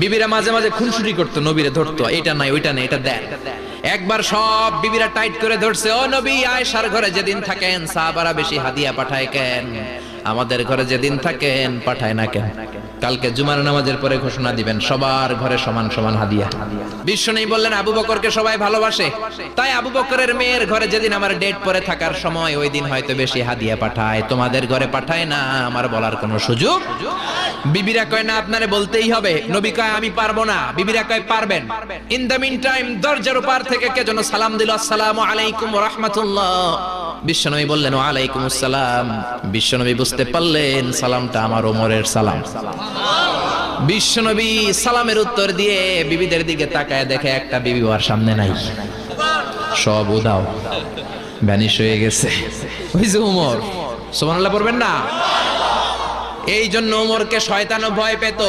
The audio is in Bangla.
বিবিরা মাঝে মাঝে খুনসুটি করতো, নবীরে ধরতো, এটা নাই ওইটা নাই এটা দেন। একবার সব বিবিরা টাইট করে ধরছে, ও নবী, আয়েশার ঘরে যেদিন থাকেন সাহাবারা বেশি হাদিয়া পাঠায় কেন? আমাদের ঘরে যেদিন থাকেন পাঠায় না কেন? কালকে জুমার নামাজের পরে ঘোষণা দিবেন সবার ঘরে সমান সমান হাদিয়া। বিশ্বনবী বললেন আবু বকরকে সবাই ভালোবাসে, তাই আবু বকরের মেয়ের ঘরে যেদিন আমার ডেট পরে থাকার সময় ওই দিন হয়তো বেশি হাদিয়া পাঠায়, তোমাদের ঘরে পাঠায় না। আমার বলার কোনো সুযোগ? বিবিরা কয় না, আপনারে বলতেই হবে। নবী কয় আমি পারবো না, বিবিরা কয় পারবেন। ইন দ্য মিন টাইম দরজার পার থেকে কে যেন সালাম দিল, আসসালামু আলাইকুম ওয়া রাহমাতুল্লাহ। বিশ্বনবী বললেন ওয়া আলাইকুম আসসালাম। বিশ্বনবী বুঝতে পারলেন সালামটা আমার ওমরের সালাম। বিশ্বনবী সালামের উত্তর দিয়ে বিবিদের দিকে তাকায়, দেখে একটা বিবি ওর সামনে নাই, সব উদাও, ভ্যানিশ হয়ে গেছে। ওই যে ওমর, সুবহানাল্লাহ পড়বেন না? এই জন্য ওমরকে শয়তানও ভয় পেত।